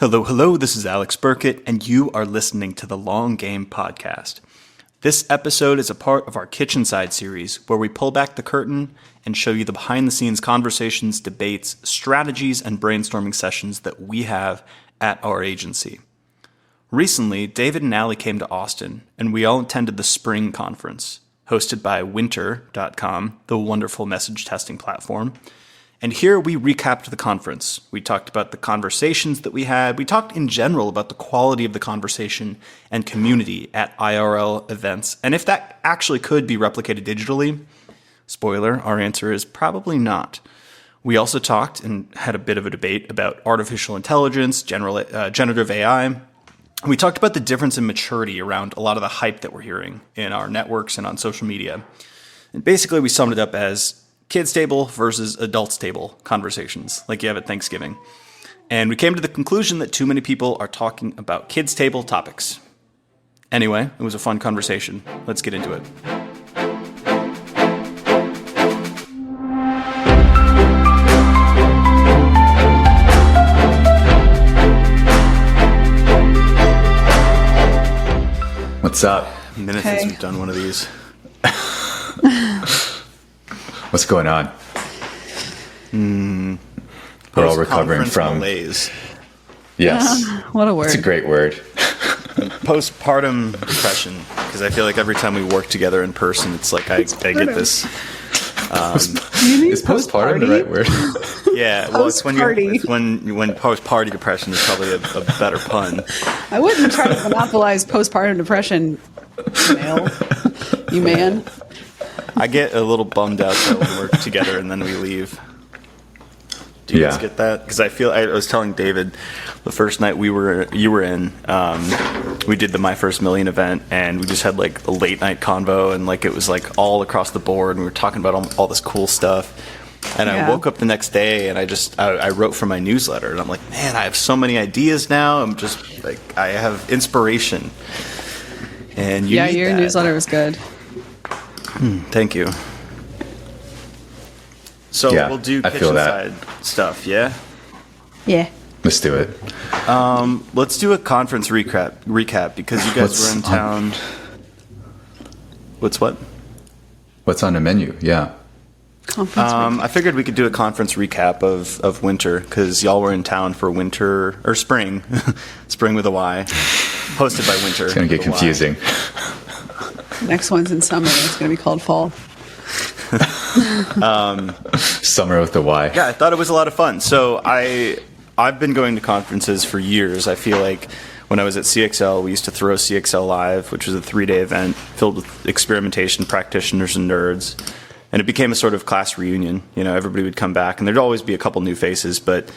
Hello, hello, this is Alex Birkett, and you are listening to the Long Game Podcast. This episode is a part of our Kitchen Side series, where we pull back the curtain and show you the behind-the-scenes conversations, debates, strategies, and brainstorming sessions that we have at our agency. Recently, David and Allie came to Austin, and we all attended the Spryng conference, hosted by Winter.com, the wonderful message testing platform. And here we recapped the conference. We talked about the conversations that we had. We talked in general about the quality of the conversation and community at IRL events. And if that actually could be replicated digitally, spoiler, our answer is probably not. We also talked and had a bit of a debate about artificial intelligence, generative AI. We talked about the difference in maturity around a lot of the hype that we're hearing in our networks and on social media. And basically we summed it up as kids table versus adults table conversations, like you have at Thanksgiving. And we came to the conclusion that too many people are talking about kids table topics. Anyway, it was a fun conversation. Let's get into it. What's up? A minute since we've done one of these. What's going on? We're all recovering from malaise. Yes. What a word. It's a great word. Postpartum depression, because I feel like every time we work together in person, it's like I get this. Is postpartum the right word? Yeah, well, it's when post-party depression is probably a better pun. I wouldn't try to monopolize postpartum depression, you man. I get a little bummed out that we work together and then we leave. Do you guys get that? Because I was telling David the first night you were in, we did the My First Million event, and we just had like a late night convo, and like it was like all across the board, and we were talking about all this cool stuff. And I woke up the next day, and I wrote for my newsletter, and I'm like, man, I have so many ideas now. I'm just like, I have inspiration. And your newsletter was good. Thank you. So we'll do kitchen side stuff, yeah? Yeah. Let's do it. Let's do a conference recap because you guys were in town. What's what? What's on the menu? Yeah. I figured we could do a conference recap of winter because y'all were in town for winter or Spryng, Spryng with a Y, hosted by Winter. It's gonna get confusing. Next one's in summer. It's going to be called fall. Summer with the Y. Yeah, I thought it was a lot of fun. So I've been going to conferences for years. I feel like when I was at CXL, we used to throw CXL Live, which was a 3-day event filled with experimentation practitioners and nerds. And it became a sort of class reunion. You know, everybody would come back, and there'd always be a couple new faces, but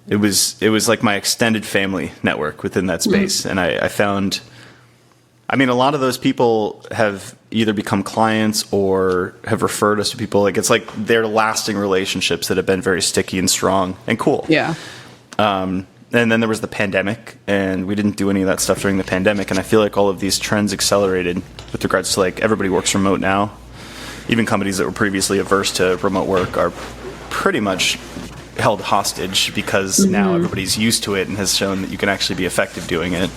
it was like my extended family network within that space. And I found, a lot of those people have either become clients or have referred us to people. Like, it's like they're lasting relationships that have been very sticky and strong and cool. Yeah. And then there was the pandemic, and we didn't do any of that stuff during the pandemic. And I feel like all of these trends accelerated with regards to, like, everybody works remote now. Even companies that were previously averse to remote work are pretty much held hostage because now everybody's used to it and has shown that you can actually be effective doing it.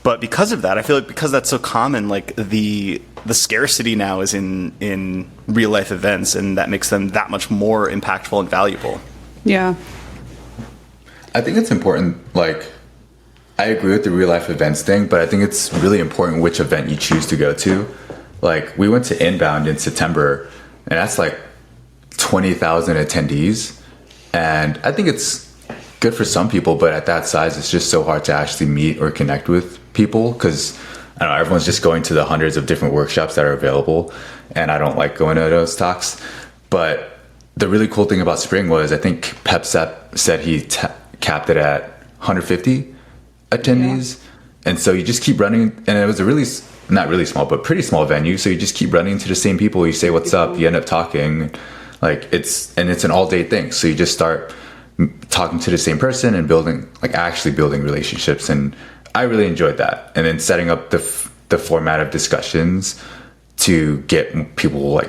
But because of that, I feel like because that's so common, like the scarcity now is in real life events, and that makes them that much more impactful and valuable. Yeah. I think it's important, like, I agree with the real life events thing, but I think it's really important which event you choose to go to. Like, we went to Inbound in September, and that's like 20,000 attendees. And I think it's good for some people, but at that size, it's just so hard to actually meet or connect with people because, I don't know, everyone's just going to the hundreds of different workshops that are available, and I don't like going to those talks. But the really cool thing about Spryng was, I think Pep said he capped it at 150 attendees. Yeah. And so you just keep running, and it was a really, not really small, but pretty small venue. So you just keep running into the same people. You say, what's up? You end up talking. Like, it's an all day thing. So you just start talking to the same person and actually building relationships. And I really enjoyed that. And then setting up the format of discussions to get people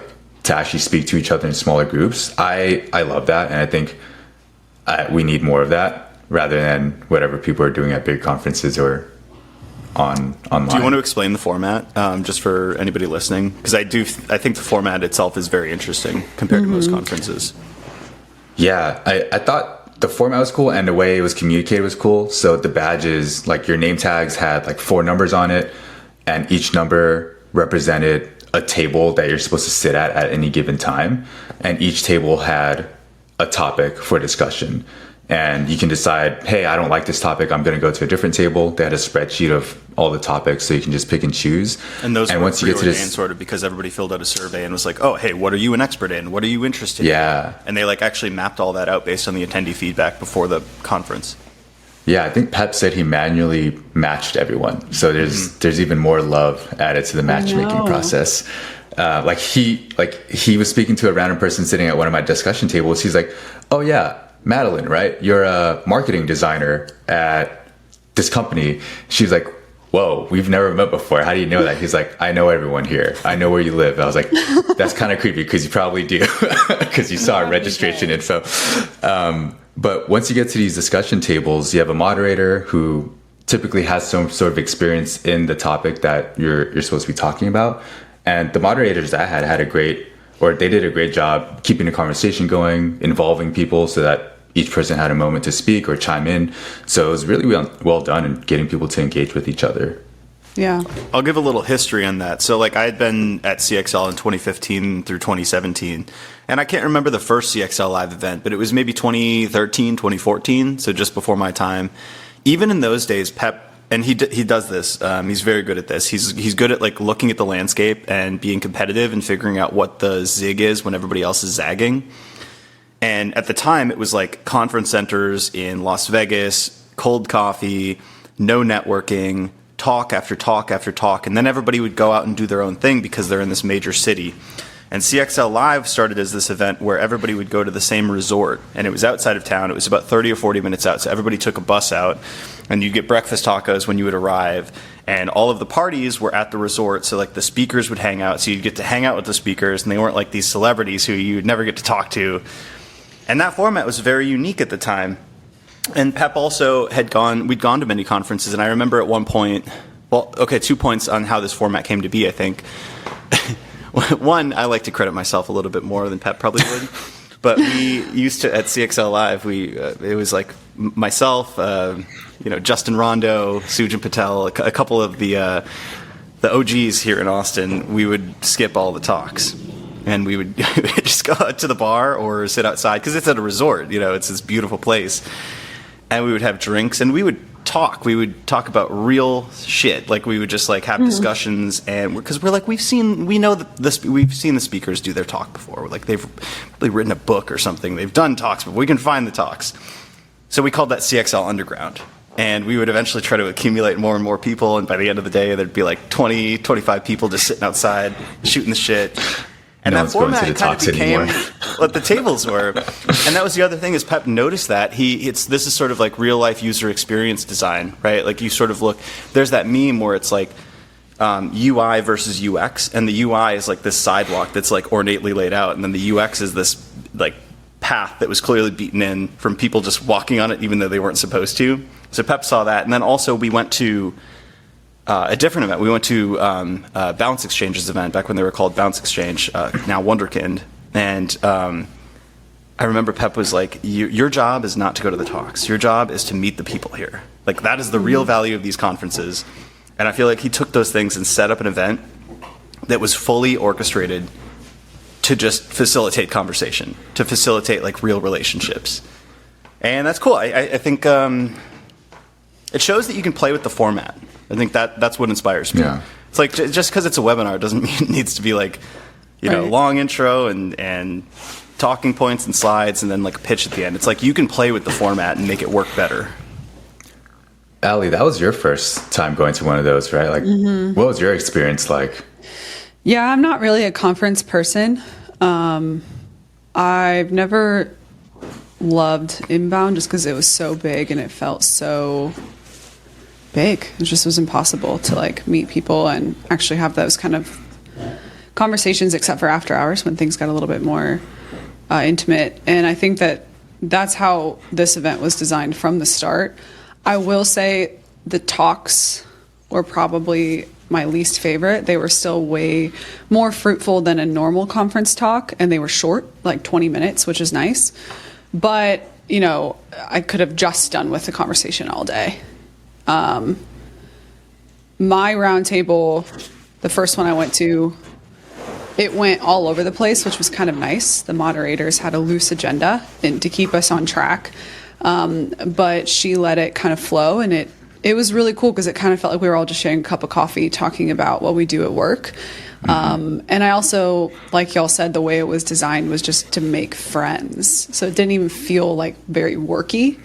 to actually speak to each other in smaller groups. I love that. And I think we need more of that. rather than whatever people are doing at big conferences or online. Do you want to explain the format, just for anybody listening? Because I think the format itself is very interesting compared to most conferences. Yeah, I thought the format was cool and the way it was communicated was cool. So the badges, like your name tags had like 4 numbers on it, and each number represented a table that you're supposed to sit at any given time. And each table had a topic for discussion. And you can decide, hey, I don't like this topic, I'm going to go to a different table. They had a spreadsheet of all the topics, so you can just pick and choose. And those were once you get to this, sort of because everybody filled out a survey and was like, oh, hey, what are you an expert in? What are you interested in? And they like actually mapped all that out based on the attendee feedback before the conference. Yeah, I think Pep said he manually matched everyone. So there's even more love added to the matchmaking process. He was speaking to a random person sitting at one of my discussion tables. He's like, oh yeah, Madeline, right? You're a marketing designer at this company. She's like, whoa, we've never met before. How do you know that? He's like, I know everyone here. I know where you live. I was like, that's kind of creepy because you probably do because you saw our registration info. But once you get to these discussion tables, you have a moderator who typically has some sort of experience in the topic that you're supposed to be talking about. And the moderators that I had they did a great job keeping the conversation going, involving people so that each person had a moment to speak or chime in. So it was really well done in getting people to engage with each other. Yeah. I'll give a little history on that. So like I had been at CXL in 2015 through 2017, and I can't remember the first CXL live event, but it was maybe 2013, 2014, so just before my time. Even in those days, Pep, and he does this, he's very good at this. He's good at like looking at the landscape and being competitive and figuring out what the zig is when everybody else is zagging. And at the time, it was like conference centers in Las Vegas, cold coffee, no networking, talk after talk after talk, and then everybody would go out and do their own thing because they're in this major city. And CXL Live started as this event where everybody would go to the same resort, and it was outside of town. It was about 30 or 40 minutes out, so everybody took a bus out, and you'd get breakfast tacos when you would arrive, and all of the parties were at the resort, so like the speakers would hang out, so you'd get to hang out with the speakers, and they weren't like these celebrities who you'd never get to talk to. And that format was very unique at the time. And Pep also we'd gone to many conferences, and I remember at one point, 2 points on how this format came to be, I think. One, I like to credit myself a little bit more than Pep probably would. But we used to, at CXL Live, it was like myself, Justin Rondo, Sujin Patel, a couple of the OGs here in Austin. We would skip all the talks. And we would just go out to the bar or sit outside because it's at a resort, it's this beautiful place. And we would have drinks and we would talk. We would talk about real shit. Like we would just like have discussions, and because we're like we've seen the speakers do their talk before. Like they've probably written a book or something. They've done talks, but we can find the talks. So we called that CXL Underground. And we would eventually try to accumulate more and more people. And by the end of the day, there'd be like 20, 25 people just sitting outside shooting the shit. And no that format kind of became what the tables were. And that was the other thing is Pep noticed that. This is sort of like real life user experience design, right? Like you sort of look, there's that meme where it's like UI versus UX. And the UI is like this sidewalk that's like ornately laid out. And then the UX is this like path that was clearly beaten in from people just walking on it even though they weren't supposed to. So Pep saw that. And then also we went to a different event. We went to Bounce Exchange's event back when they were called Bounce Exchange, now Wonderkind. And I remember Pep was like, your job is not to go to the talks. Your job is to meet the people here. Like that is the real value of these conferences. And I feel like he took those things and set up an event that was fully orchestrated to just facilitate conversation, to facilitate like real relationships. And that's cool. I think it shows that you can play with the format. I think that's what inspires me. Yeah. It's like just because it's a webinar doesn't mean it needs to be like, long intro and talking points and slides and then like a pitch at the end. It's like you can play with the format and make it work better. Allie, that was your first time going to one of those, right? Like, what was your experience like? Yeah, I'm not really a conference person. I've never loved Inbound just because it was so big and it felt so big. It just was impossible to like meet people and actually have those kind of conversations, except for after hours when things got a little bit more intimate. And I think that that's how this event was designed from the start. I will say the talks were probably my least favorite. They were still way more fruitful than a normal conference talk, and they were short, like 20 minutes, which is nice. But, I could have just done with the conversation all day. My roundtable, the first one I went to, it went all over the place, which was kind of nice. The moderators had a loose agenda and to keep us on track. But she let it kind of flow, and it was really cool because it kind of felt like we were all just sharing a cup of coffee, talking about what we do at work. And I also, like y'all said, the way it was designed was just to make friends. So it didn't even feel like very worky.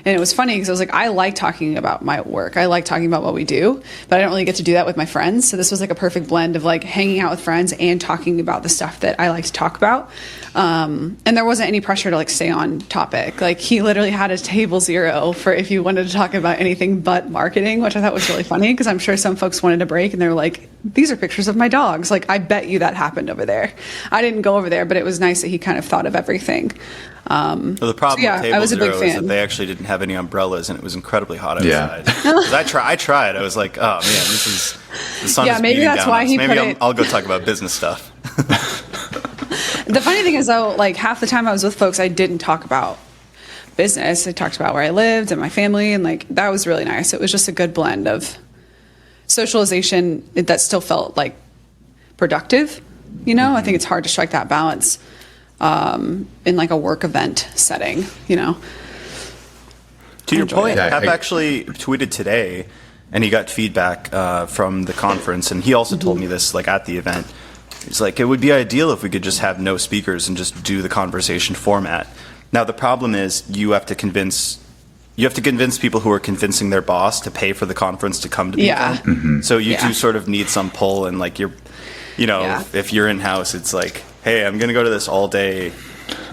And it was funny because I was like, I like talking about my work. I like talking about what we do, but I don't really get to do that with my friends. So this was like a perfect blend of like hanging out with friends and talking about the stuff that I like to talk about. And there wasn't any pressure to like stay on topic. Like he literally had a table zero for if you wanted to talk about anything but marketing, which I thought was really funny because I'm sure some folks wanted a break and they were like, these are pictures of my dogs. Like, I bet you that happened over there. I didn't go over there, but it was nice that he kind of thought of everything. Well, the problem with I Table was a big Zero is fan. that they actually didn't have any umbrellas, and it was incredibly hot outside. 'Cause I tried. I was like, oh man, the sun is maybe beating that's down why on us. he Maybe put it. I'll go talk about business stuff. The funny thing is, though, like half the time I was with folks, I didn't talk about business. I talked about where I lived and my family, and like that was really nice. It was just a good blend of socialization that still felt like productive. I think it's hard to strike that balance in like a work event setting. To your point, Yeah, Pep actually tweeted today, and he got feedback from the conference, and he also told me this like at the event. He's like, it would be ideal if we could just have no speakers and just do the conversation format. Now the problem is you have to convince people who are convincing their boss to pay for the conference to come to the event. So you do sort of need some pull, and like if you're in house, it's like, hey, I'm gonna go to this all day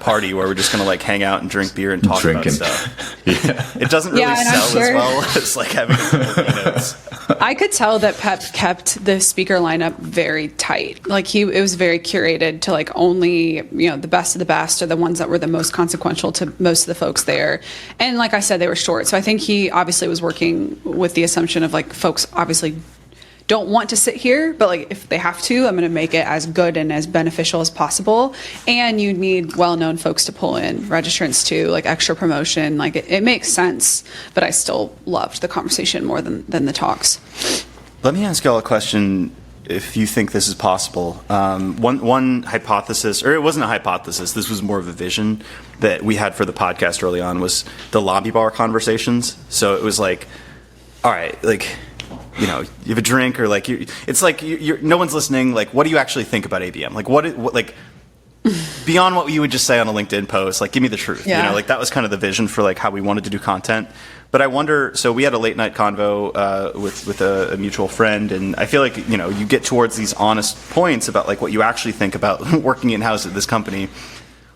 party where we're just gonna like hang out and drink beer and talk about stuff. It doesn't really sell as well as like having keynotes. I could tell that Pep kept the speaker lineup very tight. Like it was very curated to like only, the best of the best, or the ones that were the most consequential to most of the folks there. And like I said, they were short. So I think he obviously was working with the assumption of like folks obviously don't want to sit here, but like if they have to, I'm going to make it as good and as beneficial as possible. And you need well-known folks to pull in registrants too, like extra promotion. Like it makes sense, but I still loved the conversation more than the talks. Let me ask y'all a question, if you think this is possible. One hypothesis, or it wasn't a hypothesis, this was more of a vision that we had for the podcast early on, was the lobby bar conversations. So it was like, all right, like, you have a drink, or like it's like you're no one's listening. Like, what do you actually think about ABM? Like, what like beyond what you would just say on a LinkedIn post? Like, give me the truth. Yeah. Like that was kind of the vision for like how we wanted to do content. But I wonder. So we had a late night convo with a mutual friend, and I feel like you get towards these honest points about like what you actually think about working in house at this company,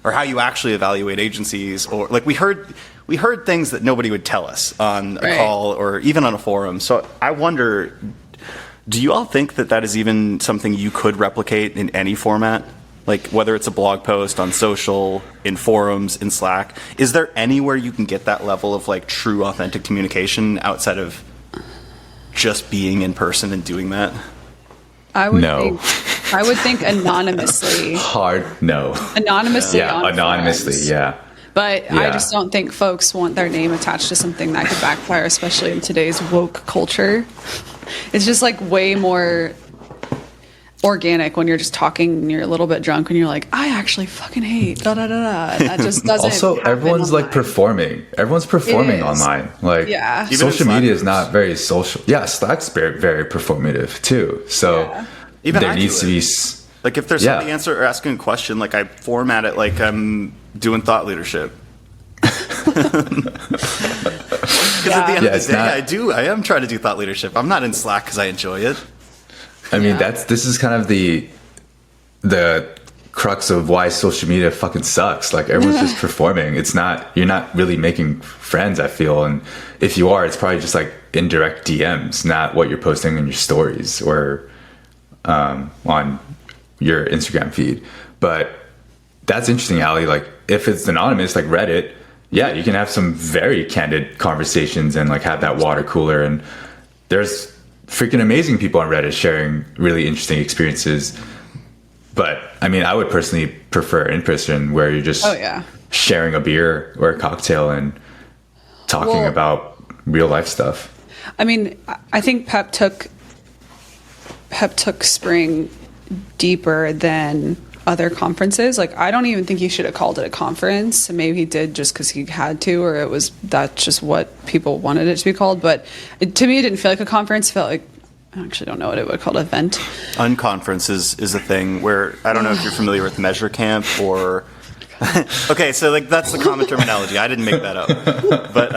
or how you actually evaluate agencies, or like we heard things that nobody would tell us on a call or even on a forum. So I wonder, do you all think that is even something you could replicate in any format? Like whether it's a blog post, on social, in forums, in Slack, is there anywhere you can get that level of like true authentic communication outside of just being in person and doing that? I would think anonymously. Hard no. Anonymously. Yeah, anonymously. Forums. Yeah. But I just don't think folks want their name attached to something that could backfire, especially in today's woke culture. It's just like way more organic when you're just talking and you're a little bit drunk and you're like, I actually fucking hate da da da da. That just doesn't. Also, happen everyone's online. like performing. Everyone's performing online. Like, social media is not very social. Yeah, Slack's very, very performative too. So Even there I needs do to it. be. Like if there's somebody answer or asking a question, like I format it like I'm doing thought leadership. Because at the end of the day, I am trying to do thought leadership. I'm not in Slack because I enjoy it. I mean, this is kind of the crux of why social media fucking sucks. Like everyone's just performing. You're not really making friends, I feel. And if you are, it's probably just like indirect DMs, not what you're posting in your stories or on your Instagram feed. But that's interesting, Allie. Like if it's anonymous, like Reddit, yeah, you can have some very candid conversations and like have that water cooler. And there's freaking amazing people on Reddit sharing really interesting experiences. But I mean, I would personally prefer in person where you're just sharing a beer or a cocktail and talking about real life stuff. I mean, I think Pep took Spryng deeper than other conferences. Like, I don't even think he should have called it a conference. Maybe he did just because he had to, or that's just what people wanted it to be called. But to me, it didn't feel like a conference. It felt like, I actually don't know what it would call, event. Unconference is a thing where, I don't know if you're familiar with Measure Camp or... Okay, so like that's the common terminology. I didn't make that up. But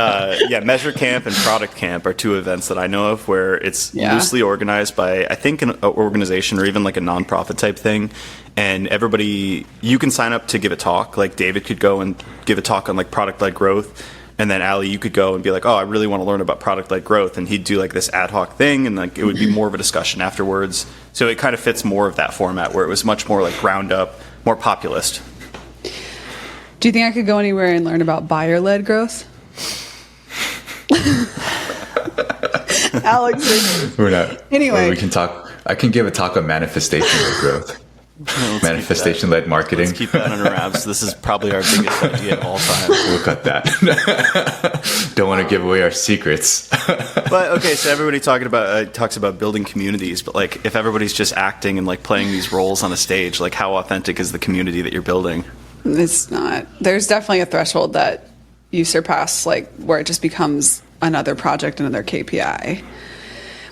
yeah, Measure Camp and Product Camp are two events that I know of where it's loosely organized by, I think, an organization or even like a nonprofit type thing. And everybody, you can sign up to give a talk. Like David could go and give a talk on like product-led growth. And then Allie, you could go and be like, oh, I really want to learn about product-led growth. And he'd do like this ad hoc thing, and like it would be more of a discussion afterwards. So it kind of fits more of that format where it was much more like ground up, more populist. Do you think I could go anywhere and learn about buyer-led growth? Alex, we're not. Anyway, we can talk. I can give a talk on manifestation-led growth. Manifestation-led marketing. Let's keep that under wraps. This is probably our biggest idea of all time. We'll cut that. Don't want to give away our secrets. But okay, so everybody talks about building communities, but like if everybody's just acting and like playing these roles on a stage, like how authentic is the community that you're building? It's not. There's definitely a threshold that you surpass, like where it just becomes another project, another KPI,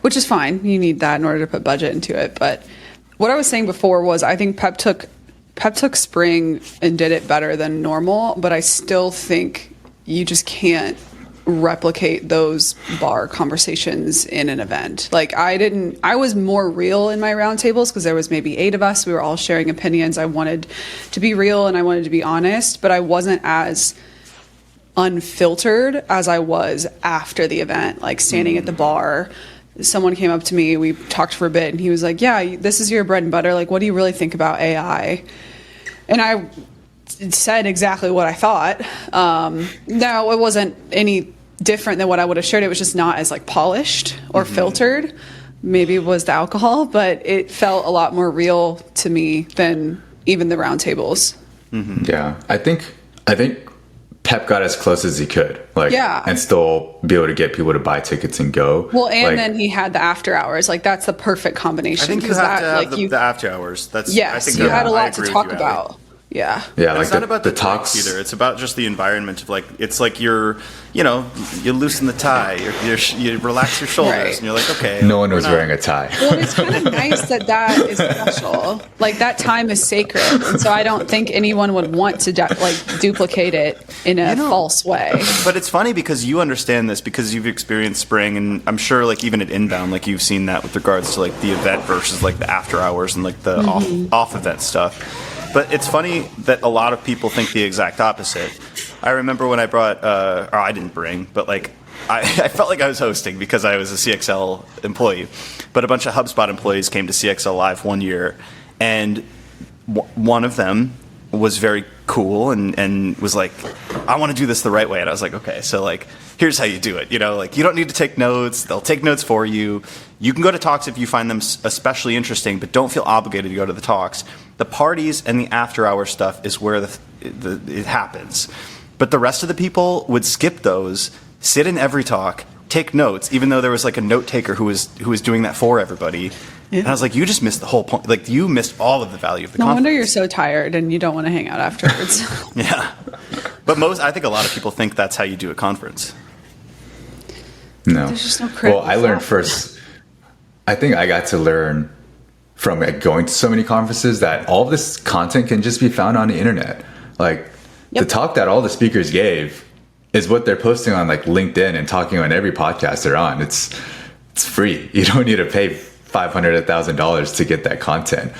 which is fine. You need that in order to put budget into it. But what I was saying before was I think Pep took Spryng and did it better than normal, but I still think you just can't replicate those bar conversations in an event. Like I was more real in my roundtables because there was maybe 8 of us. We were all sharing opinions. I wanted to be real and I wanted to be honest, but I wasn't as unfiltered as I was after the event, like standing at the bar. Someone came up to me, we talked for a bit, and he was like, yeah, this is your bread and butter. Like, what do you really think about AI? And I said exactly what I thought. No, it wasn't any different than what I would have shared. It was just not as like polished or filtered. Maybe it was the alcohol, but it felt a lot more real to me than even the roundtables. Mm-hmm. Yeah, I think Pep got as close as he could, and still be able to get people to buy tickets and go. Well, and then he had the after hours. Like that's the perfect combination. I think you have to have the after hours. That's I think you had a lot to talk about. Yeah. Yeah, like it's not about the talks either. It's about just the environment of like, it's like you loosen the tie, you relax your shoulders, and you're like, okay. No one was wearing a tie. Well, it's kind of nice that is special. Like that time is sacred, and so I don't think anyone would want to duplicate it in a false way. But it's funny because you understand this because you've experienced Spryng, and I'm sure like even at Inbound, like you've seen that with regards to like the event versus like the after hours and like the off event stuff. But it's funny that a lot of people think the exact opposite. I remember when I brought, or I didn't bring, but like I felt like I was hosting because I was a CXL employee. But a bunch of HubSpot employees came to CXL Live one year, and one of them was very cool and was like, I want to do this the right way. And I was like, okay, so like, here's how you do it. Like you don't need to take notes. They'll take notes for you. You can go to talks if you find them especially interesting, but don't feel obligated to go to the talks. The parties and the after-hour stuff is where it happens. But the rest of the people would skip those, sit in every talk, take notes, even though there was like a note taker who was doing that for everybody. Yeah. And I was like, you just missed the whole point. Like you missed all of the value of the conference. No wonder you're so tired and you don't want to hang out afterwards. Yeah. But I think a lot of people think that's how you do a conference. No. There's just no critical Well, I learned first. I think I got to learn from going to so many conferences that all of this content can just be found on the internet. Like the talk that all the speakers gave is what they're posting on like LinkedIn and talking on every podcast they're on. It's free. You don't need to pay $500, $1,000 to get that content.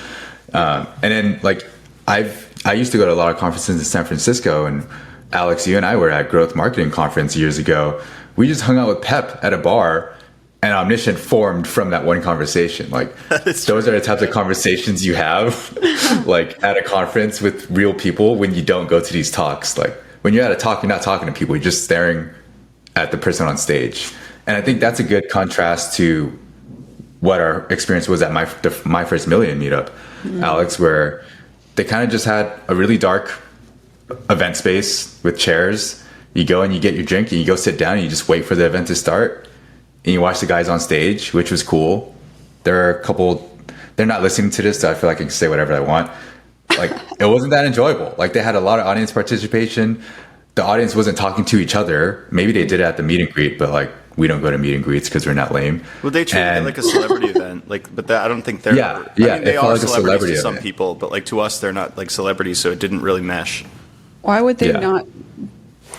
And then like I used to go to a lot of conferences in San Francisco, and Alex, you and I were at Growth Marketing Conference years ago. We just hung out with Pep at a bar, and Omniscient formed from that one conversation. Like those are the types of conversations you have like at a conference with real people when you don't go to these talks. Like when you're at a talk, you're not talking to people, you're just staring at the person on stage. And I think that's a good contrast to what our experience was at my first Million meetup, Alex, where they kind of just had a really dark event space with chairs. You go and you get your drink and you go sit down and you just wait for the event to start and you watch the guys on stage, which was cool. There are a couple, they're not listening to this, so I feel like I can say whatever I want. Like, it wasn't that enjoyable. Like, they had a lot of audience participation. The audience wasn't talking to each other. Maybe they did it at the meet and greet, but like, we don't go to meet and greets because we're not lame. Well, they treat it like a celebrity event, like, but I don't think they're. Yeah. I mean, they are like celebrities to some event. people, but like to us, they're not like celebrities, so it didn't really mesh. Why would they Yeah. not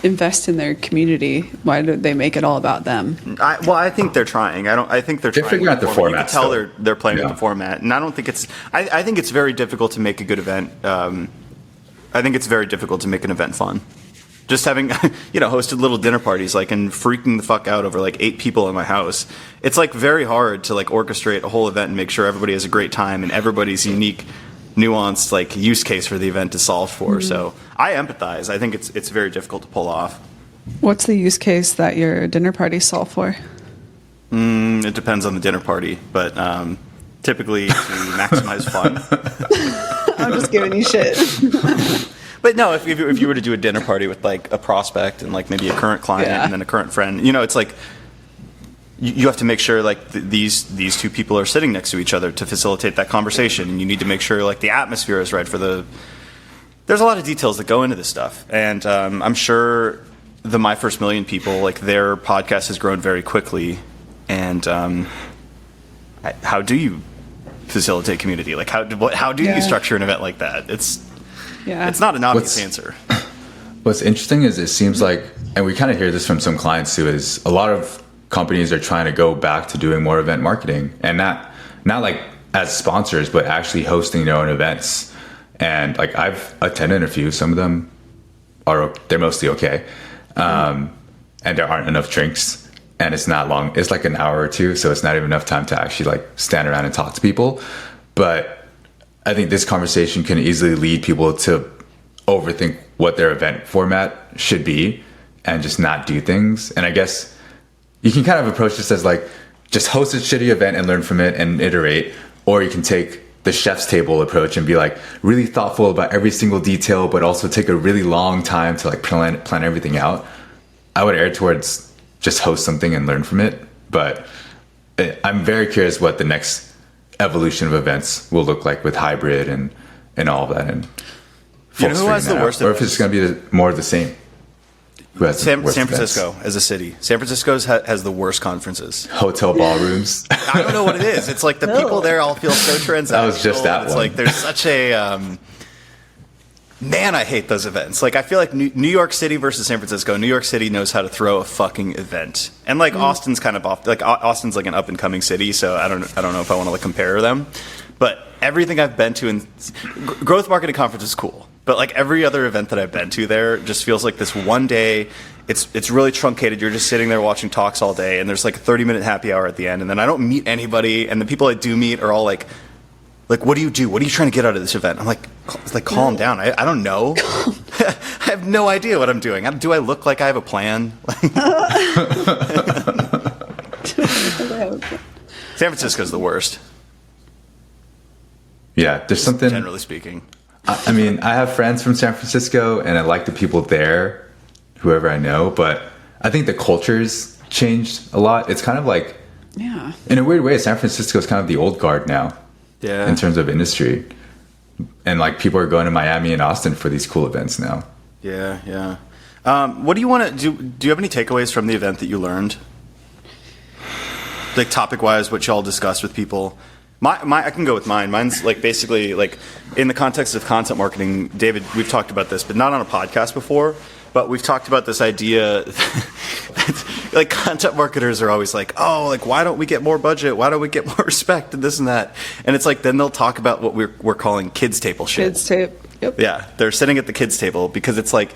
invest in their community? Why do they make it all about them? I think they're trying. I think they're trying. figuring out the You format can tell still. they're playing Yeah. with the format, and I don't think it's. I think it's very difficult to make a good event. I think it's very difficult to make an event fun. Just having, hosted little dinner parties, like, and freaking the fuck out over like 8 people in my house. It's like very hard to like orchestrate a whole event and make sure everybody has a great time and everybody's unique, nuanced like use case for the event is solved for. So I empathize. I think it's very difficult to pull off. What's the use case that your dinner parties solve for? It depends on the dinner party, but typically to maximize fun. I'm just giving you shit. But no, if you were to do a dinner party with like a prospect and like maybe a current client Yeah. and then a current friend, it's like you have to make sure like these 2 people are sitting next to each other to facilitate that conversation, and you need to make sure like the atmosphere is right for the. There's a lot of details that go into this stuff, and I'm sure the My First Million people, like, their podcast has grown very quickly, and how do you facilitate community? Like how do you Yeah. structure an event like that? It's Yeah. not an obvious What's- answer. What's interesting is it seems like, and we kind of hear this from some clients too, is a lot of companies are trying to go back to doing more event marketing, and not like as sponsors, but actually hosting their own events. And like, I've attended a few. Some of them they're mostly okay, and there aren't enough drinks, and it's not long. It's like an hour or 2, so it's not even enough time to actually like stand around and talk to people. But I think this conversation can easily lead people to overthink what their event format should be and just not do things. And I guess you can kind of approach this as like, just host a shitty event and learn from it and iterate. Or you can take the chef's table approach and be like really thoughtful about every single detail, but also take a really long time to like plan everything out. I would err towards just host something and learn from it. But I'm very curious what the next evolution of events will look like with hybrid and all of that. And You know folks who has figuring the that worst out. Or if it's going to be more of the same. Who has the San worst Francisco events? as a city. San Francisco has the worst conferences. Hotel ballrooms. I don't know what it is. It's like the people there all feel so transactional. That was just that It's one. like there's such a man. I hate those events. Like, I feel like New York City versus San Francisco. New York City knows how to throw a fucking event, and like Austin's kind of off. Like Austin's like an up and coming city, so I don't know if I want to like compare them. But everything I've been to in growth marketing conference is cool. But like every other event that I've been to there just feels like this one day. It's really truncated. You're just sitting there watching talks all day, and there's like a 30-minute happy hour at the end, and then I don't meet anybody, and the people I do meet are all like, what do you do? What are you trying to get out of this event? I'm like calm down. I don't know. I have no idea what I'm doing. Do I look like I have a plan? San Francisco's the worst, Yeah, there's something. generally speaking. I mean, I have friends from San Francisco, and I like the people there, whoever I know. But I think the culture's changed a lot. It's kind of like, Yeah. in a weird way, San Francisco is kind of the old guard now Yeah. in terms of industry. And like, people are going to Miami and Austin for these cool events now. Yeah. What do you want to do? Do you have any takeaways from the event that you learned? Like topic wise, what y'all discussed with people? I can go with mine. Mine's like basically like in the context of content marketing. David, we've talked about this, but not on a podcast before. But we've talked about this idea that, like, content marketers are always like, oh, like, why don't we get more budget? Why don't we get more respect and this and that? And it's like, then they'll talk about what we're calling kids table shit. Kids tape. Yep. Yeah, they're sitting at the kids' table because it's like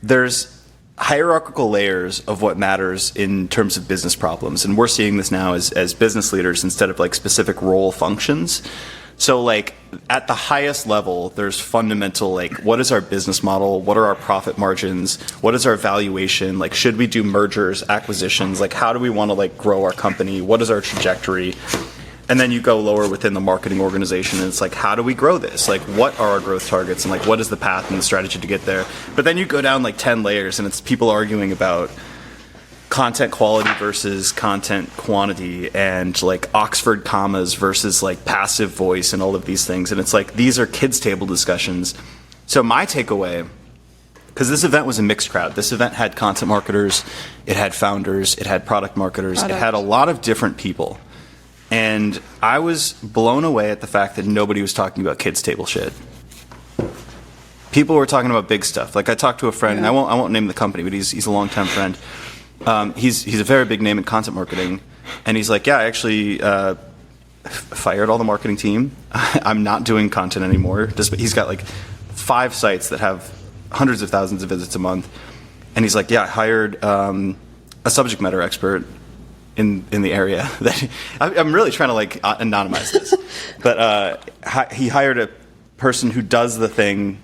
there's hierarchical layers of what matters in terms of business problems, and we're seeing this now as business leaders instead of like specific role functions. So like at the highest level, there's fundamental, like, what is our business model? What are our profit margins? What is our valuation? Like, should we do mergers, acquisitions? Like, how do we want to like grow our company? What is our trajectory? And then you go lower within the marketing organization, and it's like, how do we grow this? Like, what are our growth targets, and like, what is the path and the strategy to get there? But then you go down like 10 layers, and it's people arguing about content quality versus content quantity, and like Oxford commas versus like passive voice, and all of these things. And it's like, these are kids' table discussions. So my takeaway, because this event was a mixed crowd. This event had content marketers, it had founders, it had product marketers, it had a lot of different people. And I was blown away at the fact that nobody was talking about kids' table shit. People were talking about big stuff. Like, I talked to a friend, and I won't name the company, but he's a longtime friend. He's a very big name in content marketing, and he's like, yeah, I actually fired all the marketing team. I'm not doing content anymore. He's got like 5 sites that have hundreds of thousands of visits a month, and he's like, yeah, I hired a subject matter expert in the area. That I'm really trying to like anonymize this, but he hired a person who does the thing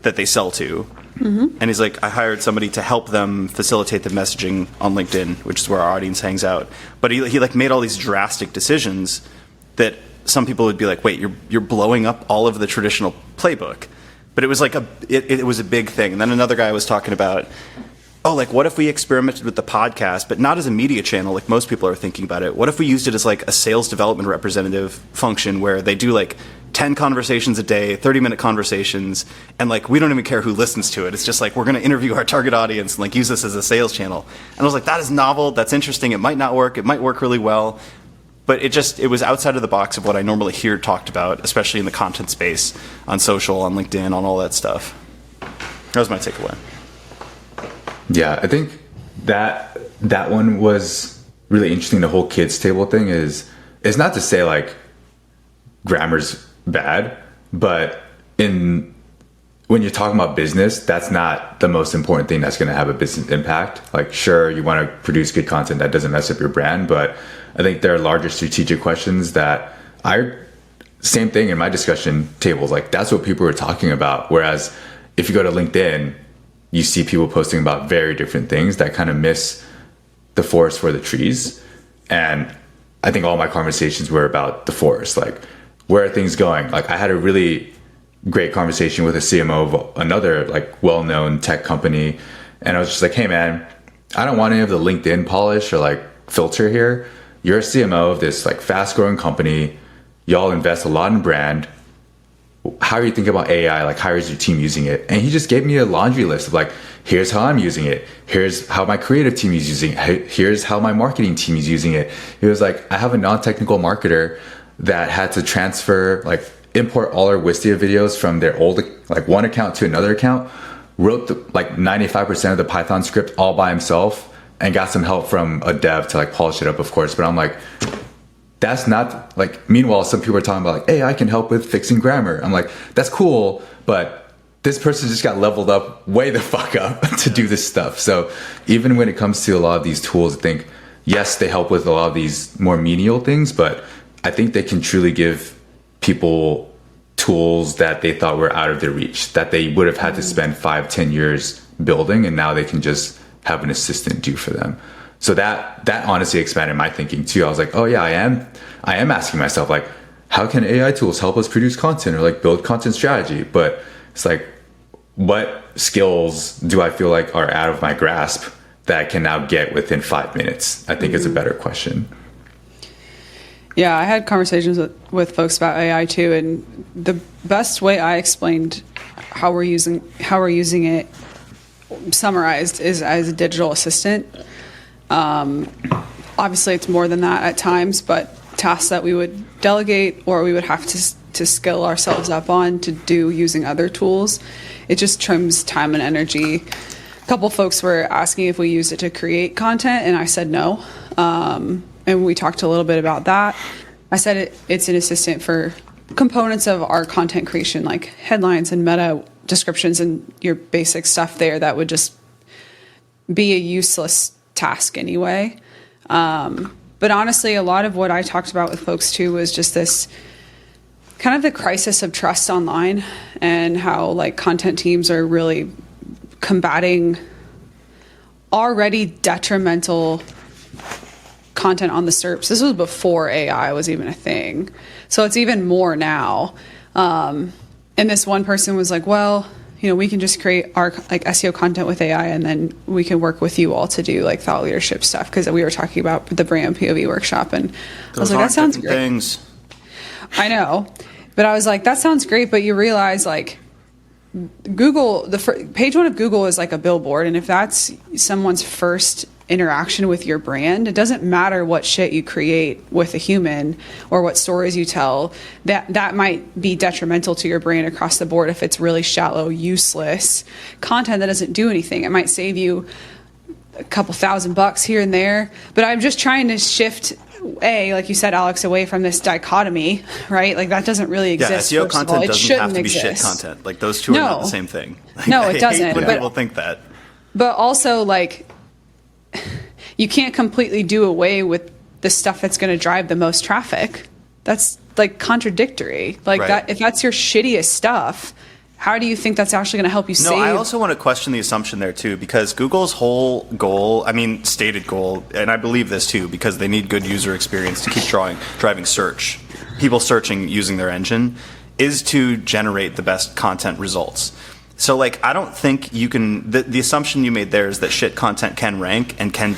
that they sell to. Mm-hmm. And he's like, I hired somebody to help them facilitate the messaging on LinkedIn, which is where our audience hangs out. But he like made all these drastic decisions that some people would be like, wait, you're blowing up all of the traditional playbook. But it was like it was a big thing. And then another guy was talking about, oh, like, what if we experimented with the podcast, but not as a media channel like most people are thinking about it? What if we used it as like a sales development representative function where they do like 10 conversations a day, 30-minute conversations, and like we don't even care who listens to it. It's just like, we're going to interview our target audience and like use this as a sales channel. And I was like, that is novel. That's interesting. It might not work. It might work really well. But it was outside of the box of what I normally hear talked about, especially in the content space, on social, on LinkedIn, on all that stuff. That was my takeaway. Yeah, I think that one was really interesting. The whole kids table thing is not to say like grammar's bad, but when you're talking about business, that's not the most important thing that's going to have a business impact. Like, sure, you want to produce good content that doesn't mess up your brand, but I think there are larger strategic questions that same thing in my discussion tables. Like, that's what people were talking about. Whereas if you go to LinkedIn, you see people posting about very different things that kind of miss the forest for the trees. And I think all my conversations were about the forest. Like, where are things going? Like, I had a really great conversation with a CMO of another like well-known tech company. And I was just like, hey man, I don't want any of the LinkedIn polish or like filter here. You're a CMO of this like fast growing company. Y'all invest a lot in brand. How are you thinking about AI? Like, how is your team using it? And he just gave me a laundry list of like, here's how I'm using it. Here's how my creative team is using it. Here's how my marketing team is using it. It was like, I have a non-technical marketer that had to import all our Wistia videos from their old, like one account to another account, wrote like 95% of the Python script all by himself, and got some help from a dev to like polish it up, of course. But I'm like, that's not like, meanwhile, some people are talking about like, hey, I can help with fixing grammar. I'm like, that's cool, but this person just got leveled up way the fuck up to do this stuff. So even when it comes to a lot of these tools, I think, yes, they help with a lot of these more menial things, but I think they can truly give people tools that they thought were out of their reach, that they would have had to spend 5-10 years building, and now they can just have an assistant do for them. So that honestly expanded my thinking too. I was like, oh yeah, I am asking myself like, how can AI tools help us produce content or like build content strategy? But it's like, what skills do I feel like are out of my grasp that I can now get within 5 minutes? I think is a better question. Yeah, I had conversations with folks about AI too, and the best way I explained how we're using it, summarized, is as a digital assistant. Obviously, it's more than that at times, but tasks that we would delegate or we would have to skill ourselves up on to do using other tools, it just trims time and energy. A couple folks were asking if we used it to create content, and I said no. And we talked a little bit about that. I said it's an assistant for components of our content creation, like headlines and meta descriptions and your basic stuff there that would just be a useless task anyway. But honestly, a lot of what I talked about with folks too was just this kind of the crisis of trust online and how like content teams are really combating already detrimental content on the SERPs. This was before AI was even a thing. So it's even more now. And this one person was like, well, you know, we can just create our like SEO content with AI and then we can work with you all to do like thought leadership stuff. Because we were talking about the brand POV workshop and I was like, that sounds great. Things. I know. But I was like, that sounds great. But you realize like Google, page one of Google is like a billboard. And if that's someone's first interaction with your brand, it doesn't matter what shit you create with a human or what stories you tell, that might be detrimental to your brand across the board if it's really shallow, useless content that doesn't do anything. It might save you a couple $1,000 here and there, but I'm just trying to shift like you said, Alex, away from this dichotomy, right? Like that doesn't really exist. Yeah, SEO content doesn't have to be shit content. Like those two are not the same thing. Like, no, it doesn't. I hate when people think that. But also, like, you can't completely do away with the stuff that's going to drive the most traffic. That's like contradictory. Like that, if that's your shittiest stuff, how do you think that's actually going to help you save? No, I also want to question the assumption there too, because Google's whole goal, I mean, stated goal, and I believe this too, because they need good user experience to keep driving search, people searching using their engine, is to generate the best content results. So, like, I don't think you can. The assumption you made there is that shit content can rank and can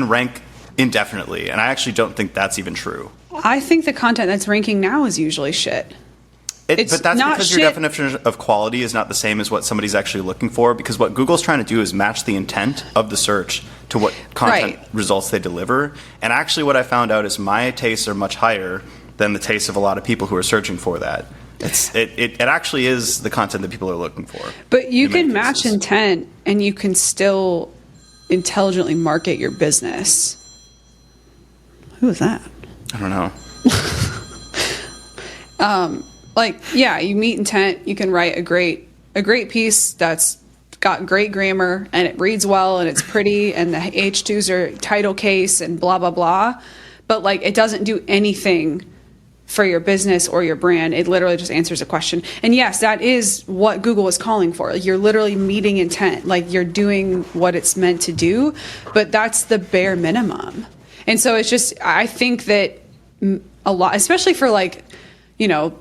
rank indefinitely, and I actually don't think that's even true. I think the content that's ranking now is usually shit. But that's because your definition of quality is not the same as what somebody's actually looking for. Because what Google's trying to do is match the intent of the search to what content results they deliver. And actually, what I found out is my tastes are much higher than the tastes of a lot of people who are searching for that. It actually is the content that people are looking for. But you can match intent and you can still intelligently market your business. Who is that? I don't know. You meet intent, you can write a great piece that's got great grammar and it reads well and it's pretty and the H2s are title case and blah, blah, blah. But like, it doesn't do anything for your business or your brand. It literally just answers a question. And yes, that is what Google is calling for. You're literally meeting intent. Like you're doing what it's meant to do, but that's the bare minimum. And so it's just, I think that a lot, especially for like, you know,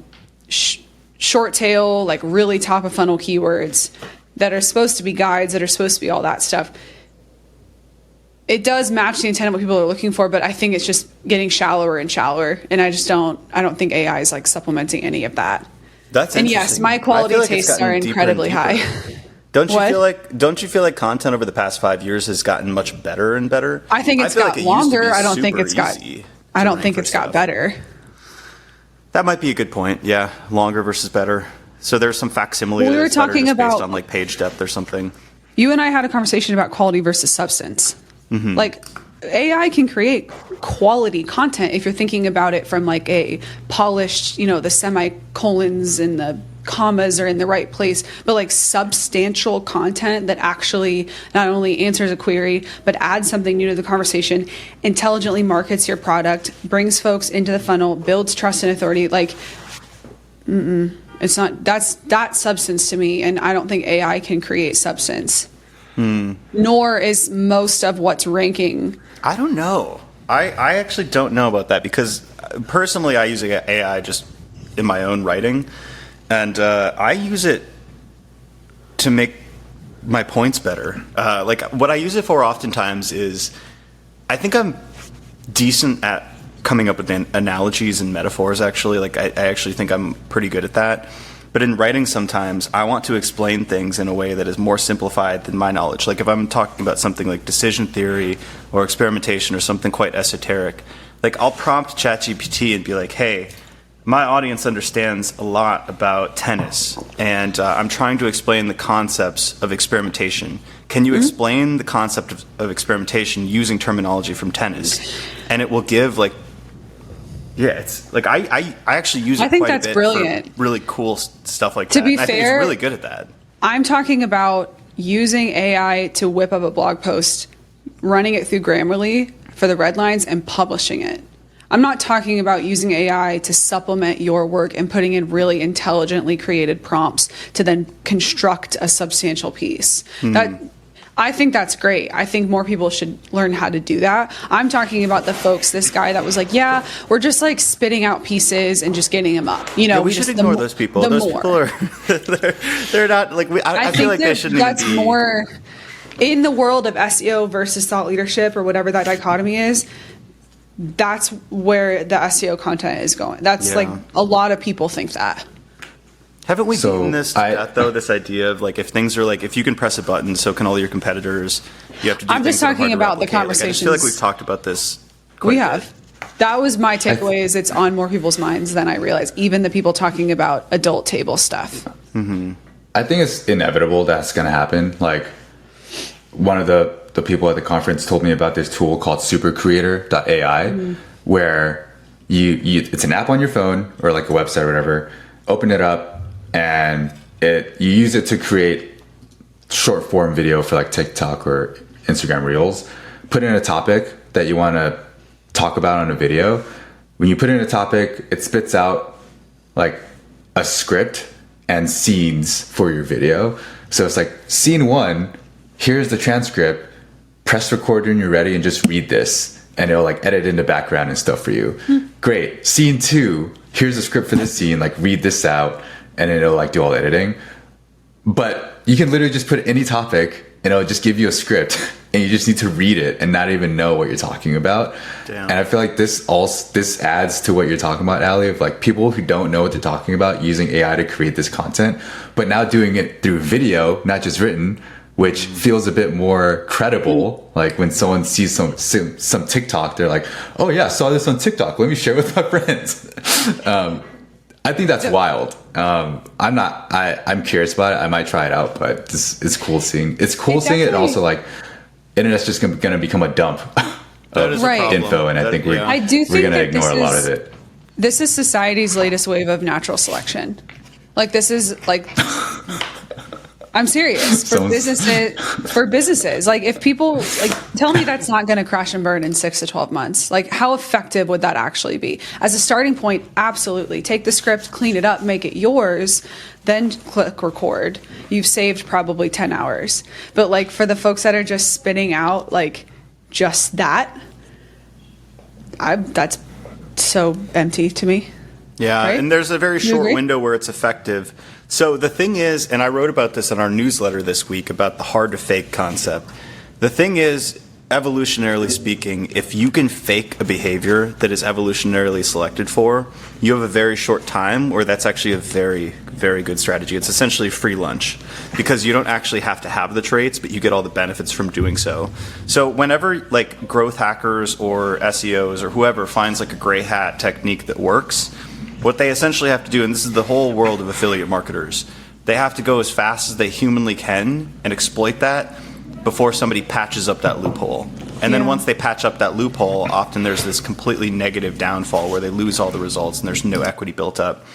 short tail, like really top of funnel keywords that are supposed to be guides, that are supposed to be all that stuff. It does match the intent of what people are looking for, but I think it's just getting shallower and shallower. And I don't think AI is like supplementing any of that. That's and yes, my quality tastes are incredibly high. Don't you feel like content over the past 5 years has gotten much better and better? I think it's got longer. I don't think it's got better. That might be a good point. Yeah, longer versus better. So there's some facsimile. We were talking about based on like page depth or something. You and I had a conversation about quality versus substance. Mm-hmm. Like AI can create quality content if you're thinking about it from like a polished, you know, the semicolons and the commas are in the right place, but like substantial content that actually not only answers a query, but adds something new to the conversation, intelligently markets your product, brings folks into the funnel, builds trust and authority. Like, it's not, that's substance to me. And I don't think AI can create substance. Nor is most of what's ranking. I don't know. I actually don't know about that because personally I use AI just in my own writing, and I use it to make my points better. Like what I use it for oftentimes is I think I'm decent at coming up with analogies and metaphors actually. Like I actually think I'm pretty good at that. But in writing sometimes, I want to explain things in a way that is more simplified than my knowledge. Like if I'm talking about something like decision theory or experimentation or something quite esoteric, like I'll prompt ChatGPT and be like, hey, my audience understands a lot about tennis, and I'm trying to explain the concepts of experimentation. Can you explain the concept of experimentation using terminology from tennis? And it will give like, yeah, it's like I actually use it quite a bit brilliant. For really cool stuff like that. To be fair, I think it's really good at that. I'm talking about using AI to whip up a blog post, running it through Grammarly for the red lines, and publishing it. I'm not talking about using AI to supplement your work and putting in really intelligently created prompts to then construct a substantial piece. I think that's great. I think more people should learn how to do that. I'm talking about the folks, this guy that was like, yeah, we're just like spitting out pieces and just getting them up. You know, we should ignore those people. Those people are, they're not like, I feel like they shouldn't that's even be. More in the world of SEO versus thought leadership or whatever that dichotomy is. That's where the SEO content is going. That's like a lot of people think that. Haven't we beaten this to death, though? This idea of like if things are like if you can press a button, so can all your competitors. You have to do. I'm just talking about the conversations. Like, I just feel like we've talked about this. We have. That was my takeaway. Is it's on more people's minds than I realized. Even the people talking about adult table stuff. Mm-hmm. I think it's inevitable that's going to happen. Like one of the people at the conference told me about this tool called supercreator.ai, where you it's an app on your phone or like a website or whatever. Open it up. And you use it to create short form video for like TikTok or Instagram Reels. Put in a topic that you want to talk about on a video. When you put in a topic, it spits out like a script and scenes for your video. So it's like scene 1, here's the transcript, press record when you're ready and just read this. And it'll like edit in the background and stuff for you. Great. Scene 2, here's the script for this scene, like read this out. And it'll like do all the editing. But you can literally just put any topic and it'll just give you a script and you just need to read it and not even know what you're talking about. Damn. And I feel like this adds to what you're talking about, Allie, of like people who don't know what they're talking about using AI to create this content, but now doing it through video, not just written, which feels a bit more credible. Like when someone sees some TikTok, they're like, oh yeah, I saw this on TikTok. Let me share with my friends. I think that's wild. I'm curious about it. I might try it out, but it's cool seeing. It's cool seeing it. And also, like, internet's just going to become a dump of info, and I think we're going to ignore a lot of it. This is society's latest wave of natural selection. Like this is like. I'm serious. For businesses, like if people like tell me that's not going to crash and burn in 6 to 12 months, like how effective would that actually be? As a starting point, absolutely. Take the script, clean it up, make it yours, then click record. You've saved probably 10 hours. But like for the folks that are just spitting out like just that's so empty to me. Yeah, right? And there's a very short window where it's effective. So the thing is, and I wrote about this in our newsletter this week about the hard to fake concept. The thing is, evolutionarily speaking, if you can fake a behavior that is evolutionarily selected for, you have a very short time where that's actually a very, very good strategy. It's essentially free lunch because you don't actually have to have the traits, but you get all the benefits from doing so. So whenever like growth hackers or SEOs or whoever finds like a gray hat technique that works, what they essentially have to do, and this is the whole world of affiliate marketers, they have to go as fast as they humanly can and exploit that before somebody patches up that loophole. And then once they patch up that loophole, often there's this completely negative downfall where they lose all the results and there's no equity built up.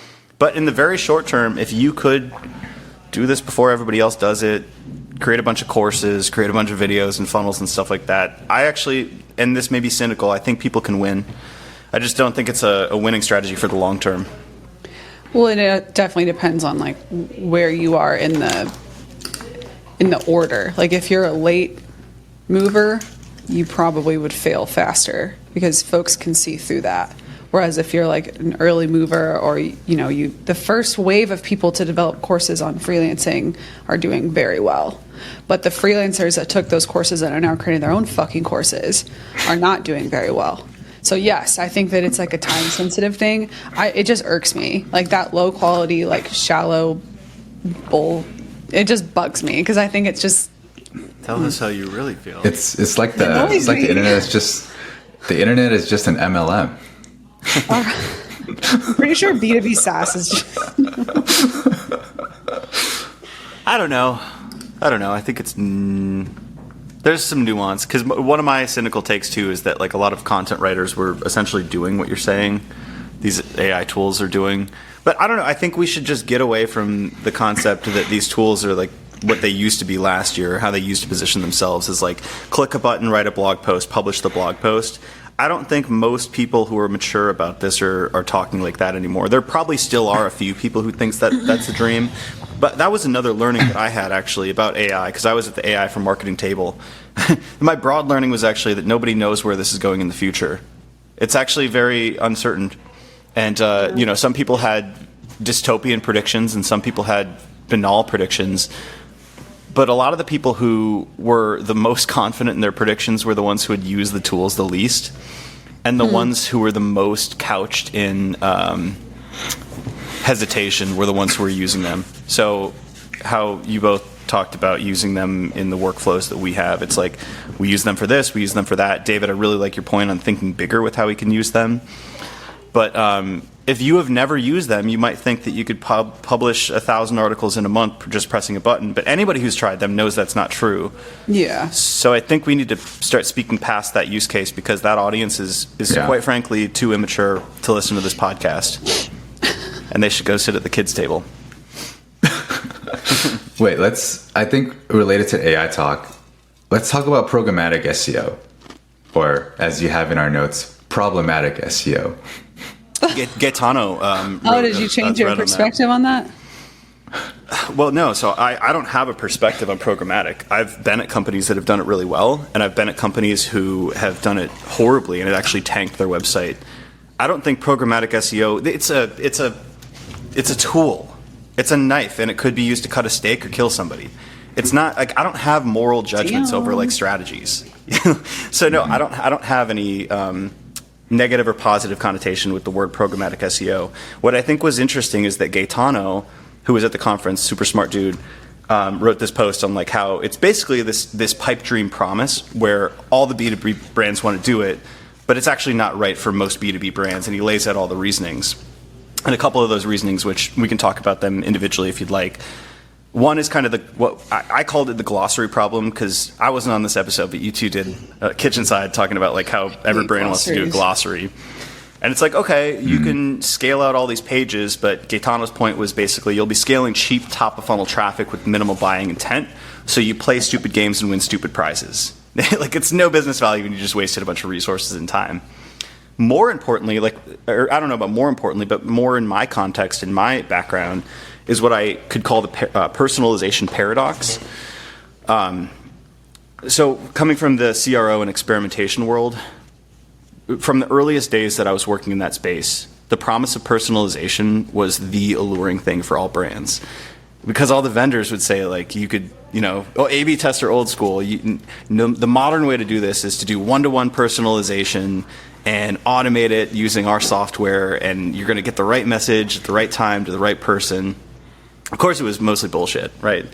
But in the very short term, if you could do this before everybody else does it, create a bunch of courses, create a bunch of videos and funnels and stuff like that, I actually, and this may be cynical, I think people can win. I just don't think it's a winning strategy for the long term. Well, it definitely depends on like where you are in the order. Like if you're a late mover, you probably would fail faster because folks can see through that. Whereas if you're like an early mover or the first wave of people to develop courses on freelancing are doing very well. But the freelancers that took those courses and are now creating their own fucking courses are not doing very well. So yes, I think that it's like a time-sensitive thing. It just irks me. Like that low-quality, like shallow bull. It just bugs me because I think it's just. Tell us how you really feel. It's like the internet is just an MLM. I'm pretty sure B2B SaaS is just. I don't know. I think it's. There's some nuance because one of my cynical takes too is that like a lot of content writers were essentially doing what you're saying these AI tools are doing. But I don't know. I think we should just get away from the concept that these tools are like what they used to be last year, how they used to position themselves as like click a button, write a blog post, publish the blog post. I don't think most people who are mature about this are talking like that anymore. There probably still are a few people who thinks that that's a dream. But that was another learning that I had, actually, about AI, because I was at the AI for Marketing table. My broad learning was actually that nobody knows where this is going in the future. It's actually very uncertain. And, some people had dystopian predictions and some people had banal predictions. But a lot of the people who were the most confident in their predictions were the ones who had used the tools the least, and the ones who were the most couched in hesitation were the ones who were using them. So how you both talked about using them in the workflows that we have, it's like we use them for this, we use them for that. David, I really like your point on thinking bigger with how we can use them. But if you have never used them, you might think that you could publish 1,000 articles in a month just pressing a button. But anybody who's tried them knows that's not true. Yeah. So I think we need to start speaking past that use case, because that audience is quite frankly too immature to listen to this podcast. And they should go sit at the kids' table. Wait, I think related to AI talk, let's talk about programmatic SEO. Or, as you have in our notes, problematic SEO. Gaetano. Did you change your perspective on that? Well, no. So I don't have a perspective on programmatic. I've been at companies that have done it really well, and I've been at companies who have done it horribly, and it actually tanked their website. I don't think programmatic SEO. It's a tool. It's a knife, and it could be used to cut a steak or kill somebody. It's not like I don't have moral judgments over like strategies. So no, I don't have any negative or positive connotation with the word programmatic SEO. What I think was interesting is that Gaetano, who was at the conference, super smart dude, wrote this post on like how it's basically this pipe dream promise where all the B2B brands want to do it, but it's actually not right for most B2B brands, and he lays out all the reasonings. And a couple of those reasonings, which we can talk about them individually if you'd like. One is kind of what I called it the glossary problem, because I wasn't on this episode, but you two did Kitchen Side talking about like how every brand wants to do a glossary. And it's like, okay, you can scale out all these pages, but Gaetano's point was basically you'll be scaling cheap top-of-funnel traffic with minimal buying intent, so you play stupid games and win stupid prizes. Like, it's no business value when you just wasted a bunch of resources and time. More importantly, or I don't know about more importantly, but more in my context, in my background, is what I could call the personalization paradox. So coming from the CRO and experimentation world, from the earliest days that I was working in that space, the promise of personalization was the alluring thing for all brands. Because all the vendors would say, like, you could, A/B test are old school. The modern way to do this is to do one-to-one personalization and automate it using our software, and you're going to get the right message at the right time to the right person. Of course, it was mostly bullshit, right?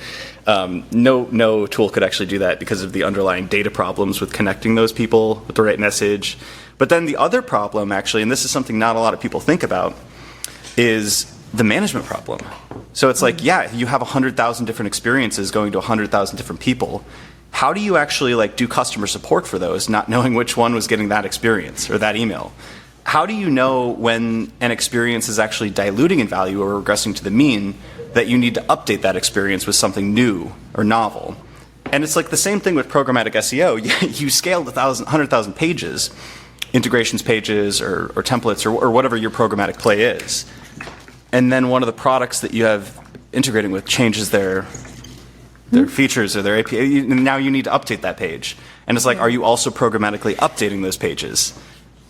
No tool could actually do that because of the underlying data problems with connecting those people with the right message. But then the other problem, actually, and this is something not a lot of people think about, is the management problem. So it's like, yeah, you have 100,000 different experiences going to 100,000 different people. How do you actually do customer support for those, not knowing which one was getting that experience or that email? How do you know when an experience is actually diluting in value or regressing to the mean that you need to update that experience with something new or novel? And it's like the same thing with programmatic SEO. You scaled 100,000 pages, integrations pages or templates or whatever your programmatic play is. And then one of the products that you have integrating with changes their features or their API. Now you need to update that page. And it's like, are you also programmatically updating those pages?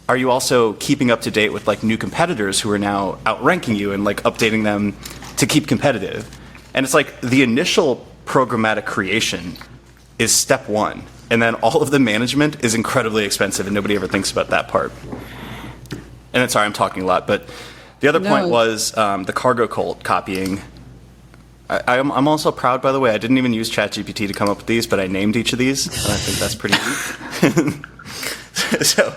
Are you also keeping up to date with new competitors who are now outranking you and updating them to keep competitive? And it's like the initial programmatic creation is step one. And then all of the management is incredibly expensive, and nobody ever thinks about that part. And sorry, I'm talking a lot, but the other point was the cargo cult copying. I'm also proud, by the way, I didn't even use ChatGPT to come up with these, but I named each of these, and I think that's pretty neat. So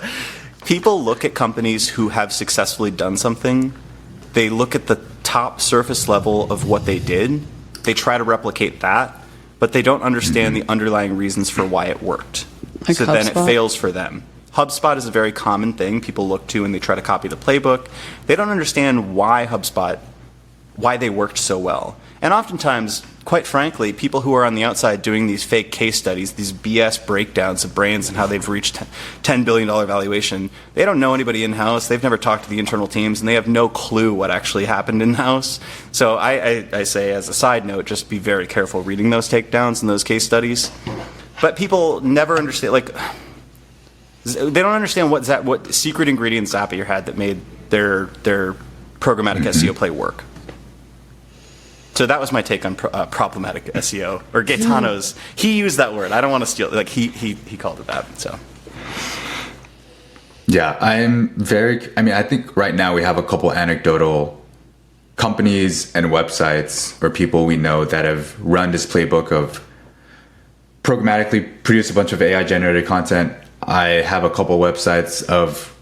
people look at companies who have successfully done something. They look at the top surface level of what they did. They try to replicate that, but they don't understand the underlying reasons for why it worked. Like so HubSpot? Then it fails for them. HubSpot is a very common thing people look to and they try to copy the playbook. They don't understand why they worked so well. And oftentimes, quite frankly, people who are on the outside doing these fake case studies, these BS breakdowns of brands and how they've reached $10 billion valuation, they don't know anybody in-house. They've never talked to the internal teams, and they have no clue what actually happened in-house. So I say, as a side note, just be very careful reading those takedowns and those case studies. But people never understand, like, they don't understand what secret ingredient Zapier had that made their programmatic SEO play work. So that was my take on problematic SEO, or Gaetano's. He used that word. I don't want to steal. Like he called it that. So yeah, I think right now we have a couple anecdotal companies and websites or people we know that have run this playbook of programmatically produce a bunch of AI generated content. I have a couple websites of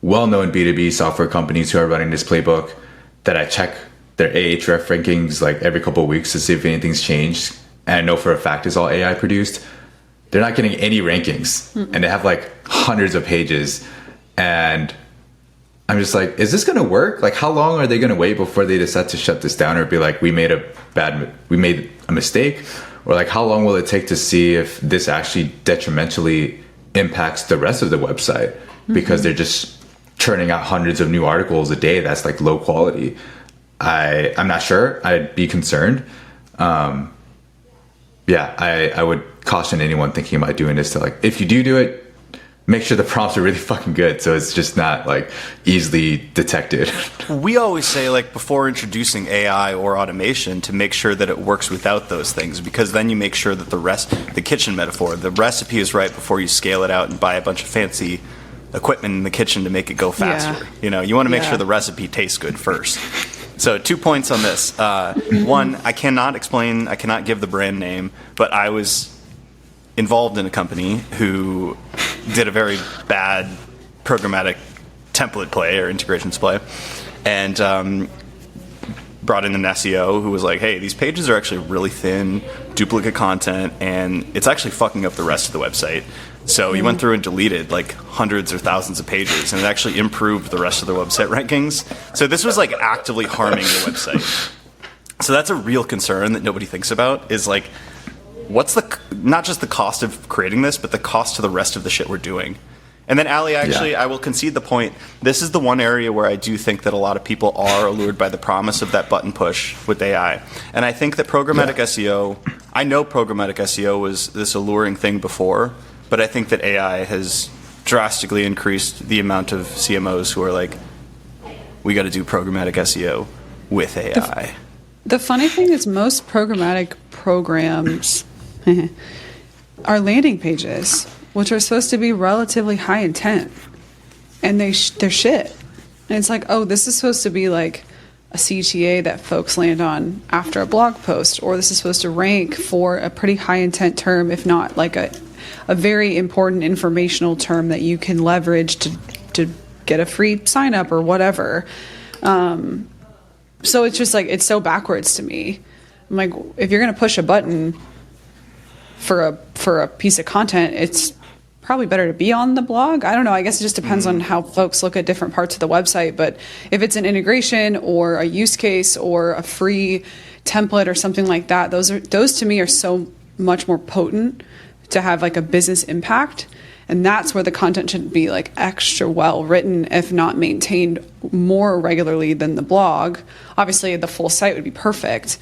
well-known B2B software companies who are running this playbook that I check their Ahref rankings like every couple of weeks to see if anything's changed. And I know for a fact it's all AI produced. They're not getting any rankings, and they have like hundreds of pages. And I'm just like, is this going to work? Like, how long are they going to wait before they decide to shut this down or be like, we made a mistake? Or like, how long will it take to see if this actually detrimentally impacts the rest of the website? Because they're just churning out hundreds of new articles a day. That's like low quality. I'm not sure. I'd be concerned. I would caution anyone thinking about doing this to, like, if you do it, make sure the prompts are really fucking good so it's just not like easily detected. we always say, like, before introducing AI or automation, to make sure that it works without those things, because then you make sure that the kitchen metaphor, the recipe is right before you scale it out and buy a bunch of fancy equipment in the kitchen to make it go faster. Yeah. You want to make sure the recipe tastes good first. So 2 points on this. One, I cannot give the brand name, but I was involved in a company who did a very bad programmatic template play or integrations play, and brought in an SEO who was like, hey, these pages are actually really thin, duplicate content, and it's actually fucking up the rest of the website. So he went through and deleted like hundreds or thousands of pages, and it actually improved the rest of the website rankings. So this was like actively harming the website. So that's a real concern that nobody thinks about, is like, what's not just the cost of creating this, but the cost to the rest of the shit we're doing. And then, Allie, actually, I will concede the point. This is the one area where I do think that a lot of people are allured by the promise of that button push with AI. And I think that programmatic SEO, I know programmatic SEO was this alluring thing before, but I think that AI has drastically increased the amount of CMOs who are like, we got to do programmatic SEO with AI. The funny thing is, most programmatic programs are landing pages, which are supposed to be relatively high intent, and they're shit. And it's like, oh, this is supposed to be like a CTA that folks land on after a blog post, or this is supposed to rank for a pretty high intent term, if not like a very important informational term that you can leverage to get a free sign up or whatever. So it's just like, it's so backwards to me. I'm like, if you're going to push a button for a piece of content, it's probably better to be on the blog. I don't know. I guess it just depends on how folks look at different parts of the website. But if it's an integration or a use case or a free template or something like that, those to me are so much more potent to have like a business impact. And that's where the content should be like extra well written, if not maintained more regularly than the blog. Obviously, the full site would be perfect.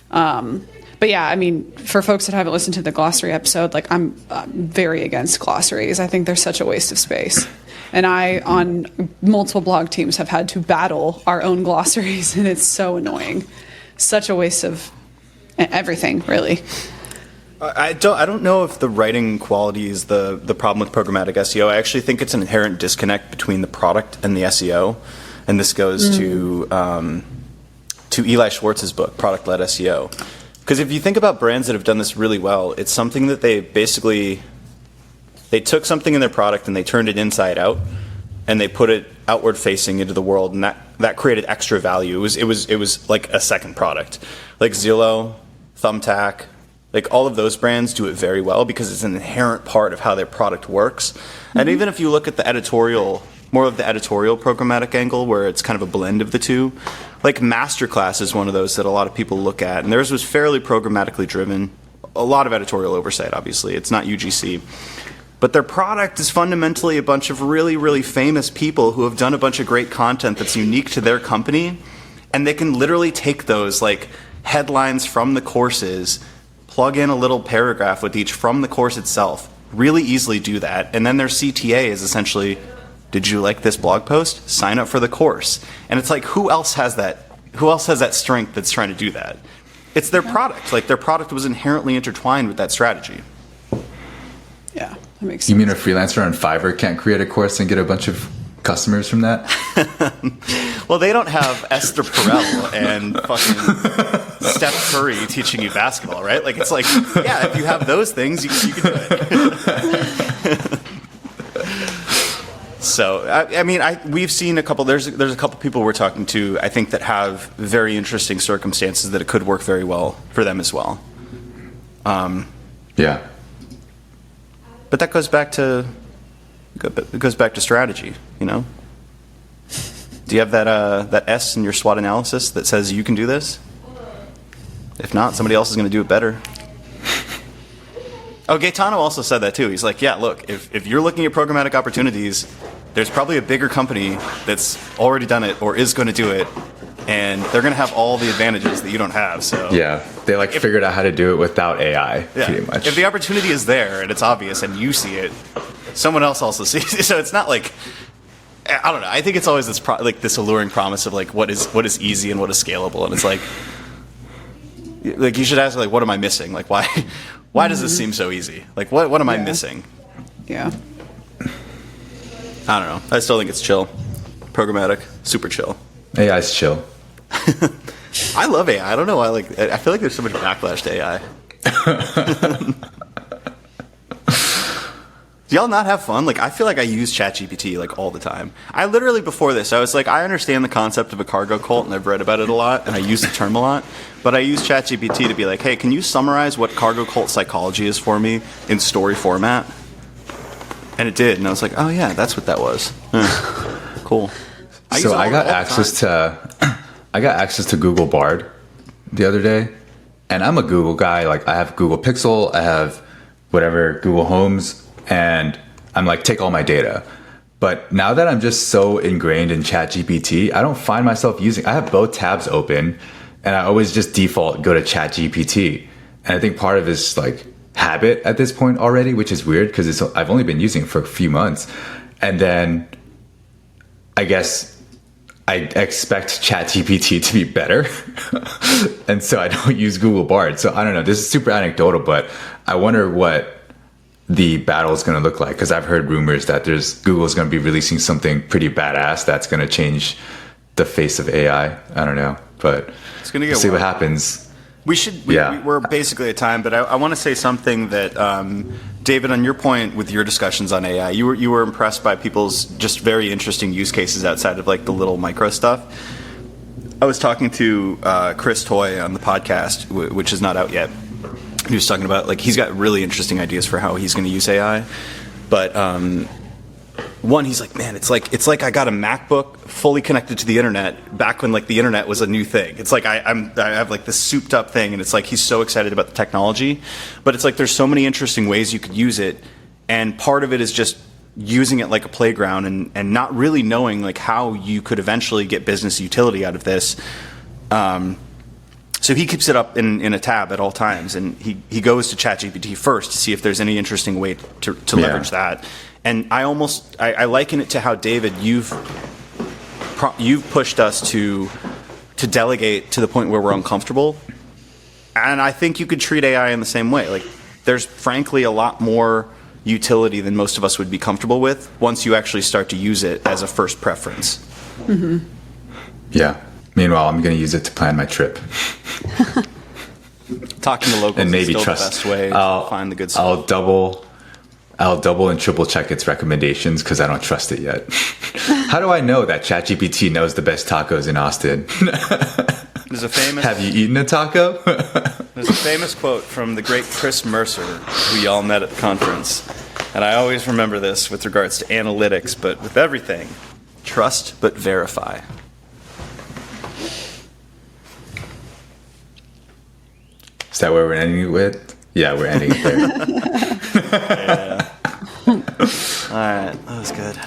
But yeah, I mean, for folks that haven't listened to the glossary episode, like I'm very against glossaries. I think they're such a waste of space. And I, on multiple blog teams, have had to battle our own glossaries, and it's so annoying. Such a waste of everything, really. I don't know if the writing quality is the problem with programmatic SEO. I actually think it's an inherent disconnect between the product and the SEO, and this goes to Eli Schwartz's book, Product-Led SEO. Because if you think about brands that have done this really well, it's something that they took something in their product and they turned it inside out, and they put it outward facing into the world, and that created extra value. It was like a second product, like Zillow, Thumbtack. Like all of those brands do it very well because it's an inherent part of how their product works. And even if you look at the editorial more of the editorial programmatic angle, where it's kind of a blend of the two. Like Masterclass is one of those that a lot of people look at, and theirs was fairly programmatically driven. A lot of editorial oversight, obviously. It's not UGC. But their product is fundamentally a bunch of really, really famous people who have done a bunch of great content that's unique to their company, and they can literally take those like headlines from the courses, plug in a little paragraph with each from the course itself, really easily do that, and then their CTA is essentially, did you like this blog post? Sign up for the course. And it's like, who else has that? Who else has that strength that's trying to do that? It's their product. Like, their product was inherently intertwined with that strategy. Yeah, that makes sense. You mean a freelancer on Fiverr can't create a course and get a bunch of customers from that? Well, they don't have Esther Perel and fucking Steph Curry teaching you basketball, right? Like, it's like, yeah, if you have those things, you can do it. So, I mean, we've seen a couple. There's a couple people we're talking to, I think, that have very interesting circumstances that it could work very well for them as well. Yeah. But that goes back to strategy, you know. Do you have that S in your SWOT analysis that says you can do this? If not, somebody else is going to do it better. Oh, Gaetano also said that too. He's like, yeah, look, if you're looking at programmatic opportunities, there's probably a bigger company that's already done it or is going to do it, and they're going to have all the advantages that you don't have. So yeah, they figured out how to do it without AI, pretty much. If the opportunity is there and it's obvious and you see it, someone else also sees it. So it's not like, I don't know. I think it's always this alluring promise of like what is easy and what is scalable, and it's like you should ask like, what am I missing? Like why does this seem so easy? Like what am I missing? Yeah. I don't know. I still think it's chill. Programmatic, super chill. AI is chill. I love AI. I don't know why. I feel like there's so much backlash to AI. Do y'all not have fun? Like, I feel like I use ChatGPT like all the time. I literally, before this, I was like, I understand the concept of a cargo cult, and I've read about it a lot, and I use the term a lot. But I use ChatGPT to be like, hey, can you summarize what cargo cult psychology is for me in story format? And it did, and I was like, oh yeah, that's what that was. Cool. I got access to Google Bard the other day, and I'm a Google guy. Like, I have Google Pixel, I have whatever, Google Homes, and I'm like, take all my data. But now that I'm just so ingrained in ChatGPT, I don't find myself I have both tabs open, and I always just default go to ChatGPT. And I think part of it is like habit at this point already, which is weird because I've only been using it for a few months. And then I guess I expect ChatGPT to be better. And so I don't use Google Bard. So I don't know. This is super anecdotal, but I wonder what the battle is going to look like, because I've heard rumors that Google's going to be releasing something pretty badass that's going to change the face of AI. I don't know, but it's going to see what happens. We're basically at time, but I want to say something that, David, on your point with your discussions on AI, you were impressed by people's just very interesting use cases outside of like the little micro stuff. I was talking to Chris Toy on the podcast, which is not out yet. He was talking about like he's got really interesting ideas for how he's going to use AI, but one, he's like, man, it's like I got a MacBook fully connected to the internet back when like the internet was a new thing. It's like I have like this souped up thing, and it's like he's so excited about the technology, but it's like there's so many interesting ways you could use it, and part of it is just using it like a playground and not really knowing like how you could eventually get business utility out of this. So he keeps it up in a tab at all times, and he goes to ChatGPT first to see if there's any interesting way to leverage that. And I liken it to how, David, you've pushed us to delegate to the point where we're uncomfortable. And I think you could treat AI in the same way. Like, there's frankly a lot more utility than most of us would be comfortable with once you actually start to use it as a first preference. Mm-hmm. Yeah. Meanwhile, I'm going to use it to plan my trip. Talking to locals and maybe is still trust. the best way to find the good stuff. I'll double and triple check its recommendations because I don't trust it yet. How do I know that ChatGPT knows the best tacos in Austin? There's a famous. Have you eaten a taco? There's a famous quote from the great Chris Mercer, who y'all met at the conference. And I always remember this with regards to analytics, but with everything, trust but verify. Is that where we're ending it with? Yeah, we're ending it there. Yeah. All right, that was good.